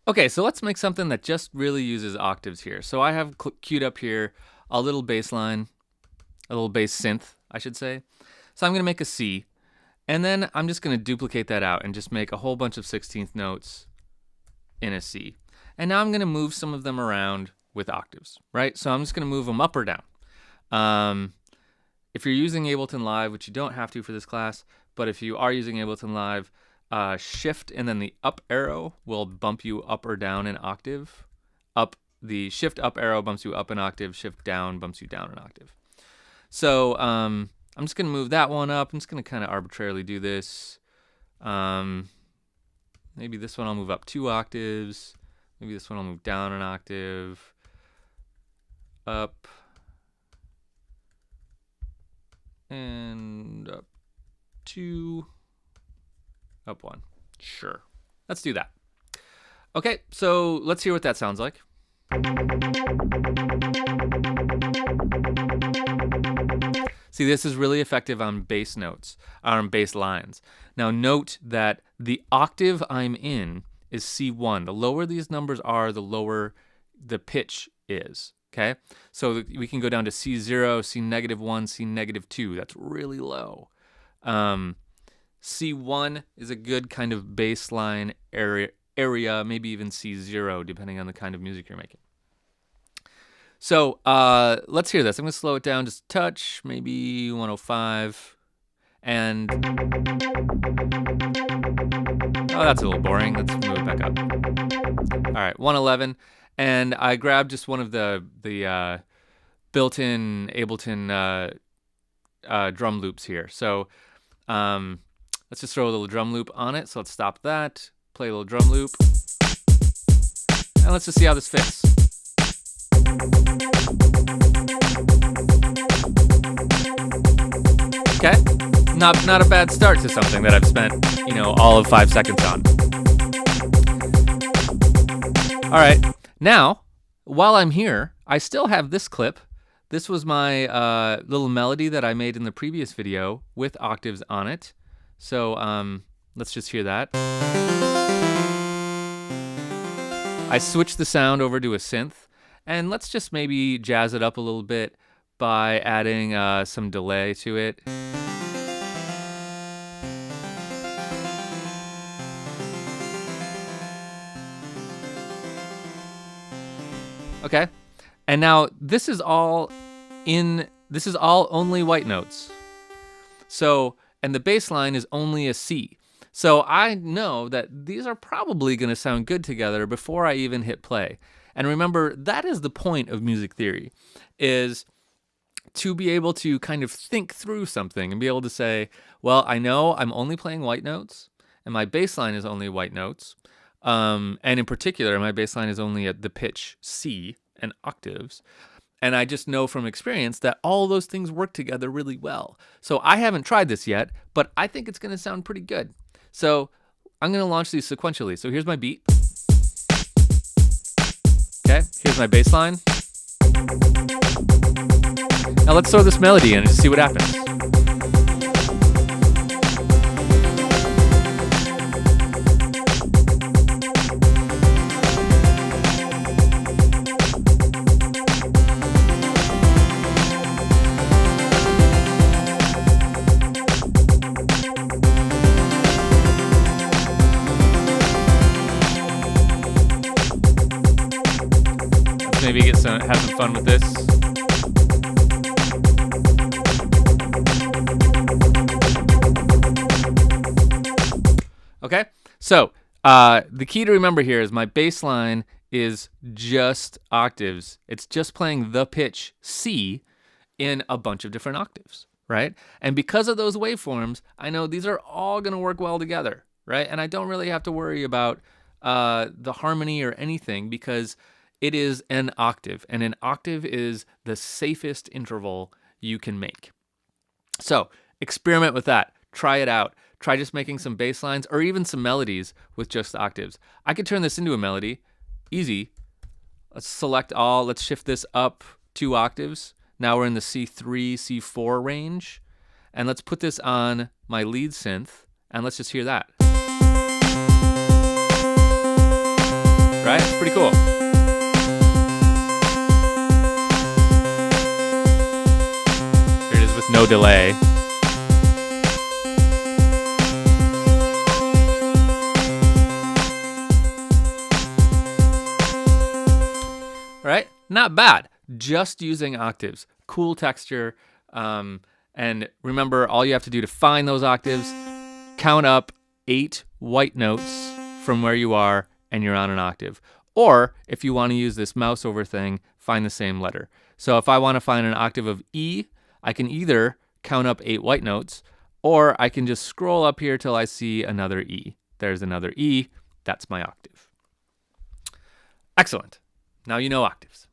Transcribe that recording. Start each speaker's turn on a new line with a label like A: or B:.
A: Okay, so let's make something that just really uses octaves here. So I have queued up here a little bass line, a little bass synth, I should say. So I'm going to make a C, and then I'm just going to duplicate that out and just make a whole bunch of 16th notes in a C. And now I'm going to move some of them around with octaves, right? So I'm just going to move them up or down. If you're using Ableton Live, which you don't have to for this class, but if you are using Ableton Live, shift and then the up arrow will bump you up or down an octave. The shift up arrow bumps you up an octave, shift down bumps you down an octave. So I'm just going to move that one up. I'm just going to kind of arbitrarily do this. Maybe this one I'll move up 2 octaves. Maybe this one I'll move down an octave. Up. And up 2. Up 1. Sure. Let's do that. Okay, so let's hear what that sounds like. See, this is really effective on bass notes, on bass lines. Now note that the octave I'm in is C1. The lower these numbers are, the lower the pitch is, okay? So we can go down to C0, C-1, C-2. That's really low. C1 is a good kind of baseline area, maybe even C0, depending on the kind of music you're making. So let's hear this. I'm going to slow it down just a touch, maybe 105. And oh, that's a little boring. Let's move it back up. All right, 111. And I grabbed just one of the built-in Ableton drum loops here. So let's just throw a little drum loop on it. So let's stop that, play a little drum loop, and let's just see how this fits. Okay, not a bad start to something that I've spent, all of 5 seconds on. All right, now, while I'm here, I still have this clip. This was my little melody that I made in the previous video with octaves on it. So let's just hear that. I switched the sound over to a synth, and let's just maybe jazz it up a little bit by adding some delay to it. Okay, and now this is all only white notes. So, and the bass line is only a C. So I know that these are probably going to sound good together before I even hit play. And remember, that is the point of music theory, is to be able to kind of think through something and be able to say, well, I know I'm only playing white notes, and my bass line is only white notes. And in particular, my bass line is only at the pitch C and octaves. And I just know from experience that all those things work together really well. So I haven't tried this yet, but I think it's going to sound pretty good. So I'm going to launch these sequentially. So here's my beat. Okay, here's my bass line. Now let's throw this melody in and see what happens. Maybe have some fun with this. Okay, so the key to remember here is my bass line is just octaves. It's just playing the pitch C in a bunch of different octaves, right? And because of those waveforms, I know these are all going to work well together, right? And I don't really have to worry about the harmony or anything, because it is an octave, and an octave is the safest interval you can make. So experiment with that. Try it out. Try just making some bass lines or even some melodies with just octaves. I could turn this into a melody. Easy. Let's select all. Let's shift this up 2 octaves. Now we're in the C3, C4 range. And let's put this on my lead synth, and let's just hear that. pretty cool. Here it is with no delay. All right, not bad. Just using octaves. Cool texture. And remember, all you have to do to find those octaves, count up 8 white notes from where you are, and you're on an octave. Or if you want to use this mouse over thing, find the same letter. So if I want to find an octave of E, I can either count up 8 white notes, or I can just scroll up here till I see another E. There's another E. That's my octave. Excellent. Now you know octaves.